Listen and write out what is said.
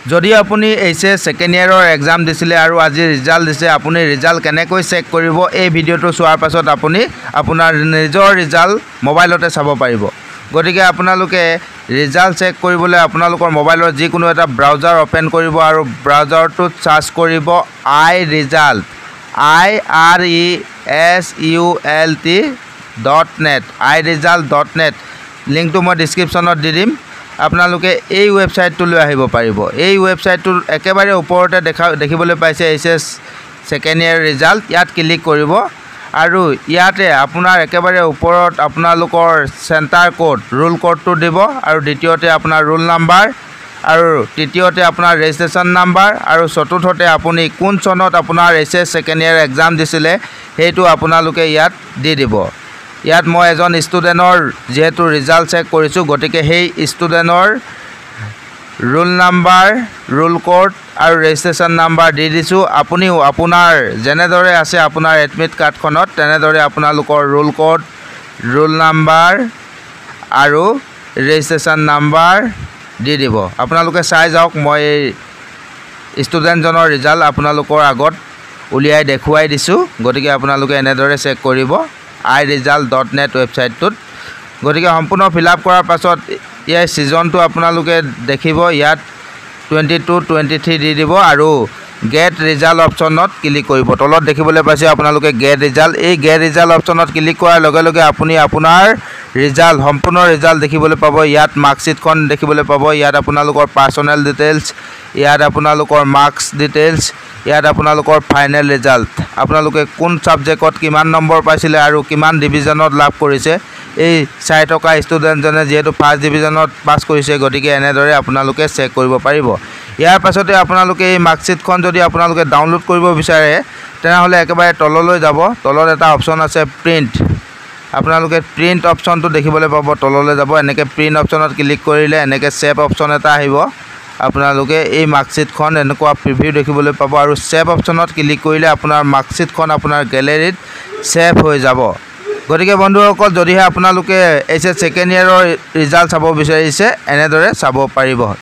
যদি আপুনি HS second ইয়াৰৰ exam দিছিলে আৰু আজি ৰিজাল্ট দিছে আপুনি ৰিজাল্ট কেনেকৈ চেক কৰিব এই ভিডিঅ'টো চোৱাৰ পাছত আপুনি আপোনাৰ নিজৰ ৰিজাল্ট মোবাইলতে চাব পাৰিব গতিকে আপোনালোকে ৰিজাল্ট চেক কৰিবলৈ আপোনালোকৰ মোবাইলৰ যিকোনো এটা ব্ৰাউজাৰ ওপেন কৰিব আৰু ব্ৰাউজাৰটোত সাৰ্চ কৰিব iResult iresult.net iresult.net লিংকটো মই ডেসক্ৰিপচনত দি দিম আপোনালোকে এই ওয়েবসাইটটো লৈ আহিব পাৰিব এই ওয়েবসাইটটোৰ একেবাৰে ওপৰতে দেখিবলৈ পাইছে এইচএছ সেকেন্ড ইয়াৰ ৰিজাল্ট ইয়াত ক্লিক কৰিব আৰু ইয়াতে আপোনাৰ একেবাৰে ওপৰত আপোনালোকৰ সেন্টাৰ কোড ৰোল কোডটো দিব আৰু দ্বিতীয়তে আপোনাৰ ৰোল নাম্বাৰ আৰু তৃতীয়তে আপোনাৰ ৰেজিষ্ট্ৰেচন নাম্বাৰ আৰু চতুৰ্থতে আপুনি কোন চনত আপোনাৰ এইচএছ সেকেন্ড ইয়াৰ এক্সাম দিছিলে হেতু আপোনালোকে ইয়াত দি দিব ইয়াত মই এজন ষ্টুডেন্টৰ যেহেতু ৰিজাল্ট চেক কৰিছো গতিকে সেই ষ্টুডেন্টৰ ৰোল নাম্বাৰ ৰোল কোড আৰু ৰেজিষ্ট্ৰেচন নাম্বাৰ দি দিছো আপুনিও আপোনাৰ জেনেদৰে আছে আপোনাৰ এডমিট কাৰ্ডখনত তেনেদৰে আপোনালোকৰ ৰোল কোড ৰোল নাম্বাৰ আৰু ৰেজিষ্ট্ৰেচন নাম্বাৰ দি দিব আপোনালোকে চাই যাওক মই ষ্টুডেন্টজনৰ ৰিজাল্ট আপোনালোকৰ আগত উলিয়াই দেখুৱাই দিছো গতিকে আপোনালোকে এনেদৰে চেক কৰিব iresult.net ওয়েবসাইটটোত গতিকে সম্পূৰ্ণ ফিলআপ কৰাৰ পাছত এই সিজনটো আপোনালোকে দেখিব ইয়াত 22 23 দি দিব আৰু গেট ৰিজাল্ট অপচনত ক্লিক কৰিব তলত দেখিবলৈ পাইছে আপোনালোকে গেট ৰিজাল্ট এই গেট ৰিজাল্ট অপচনত ক্লিক কৰাৰ লগে লগে আপুনি আপোনাৰ ৰিজাল্ট সম্পূৰ্ণ ৰিজাল্ট দেখিবলৈ পাব ইয়াত মাৰ্কশিটখন দেখিবলৈ পাব ইয়াত আপোনালোকৰ পাৰ্সোনেল ডিটেইলছ ইয়াত আপোনালোকৰ মাৰ্কস ডিটেইলছ ইয়াত আপোনালোকৰ ফাইনেল ৰিজাল্ট আপোনালোকে কোন সাবজেক্টত কিমান নম্বৰ পাইছিলে আৰু কিমান ডিভিজনত লাভ কৰিছে এই চাই থকা ষ্টুডেন্টজনে যেহেতু ফাৰ্স্ট ডিভিজনত পাস কৰিছে গতিকে এনেদৰে আপোনালোকে চেক কৰিব পাৰিব ইয়াৰ পাছতে আপোনালোকে এই মাৰ্কশিটখন যদি আপোনালোকে ডাউনলোড কৰিব বিচাৰে তেনেহলে একেবাৰে তললৈ যাব তলত এটা অপচন আছে প্ৰিন্ট আপোনালোকে প্ৰিন্ট অপচনটো দেখিবলৈ পাব তললৈ যাব এনেকৈ প্ৰিন্ট অপচনত ক্লিক কৰিলে এনেকৈ সেভ অপচন এটা আহিব আপোনালোকে এই মাৰ্কশিটখন এনেকুৱা প্ৰিভিউ দেখিবলৈ পাব আৰু সেভ অপচনত ক্লিক কৰিলে আপোনাৰ মাৰ্কশিটখন আপোনাৰ গ্যালাৰীত সেভ হৈ যাব গতিকে বন্ধুসকল যদিহে আপোনালোকে এইচএছ সেকেন্ড ইয়াৰৰ ৰিজাল্ট চাব বিচাৰিছে এনেদৰে চাব পাৰিব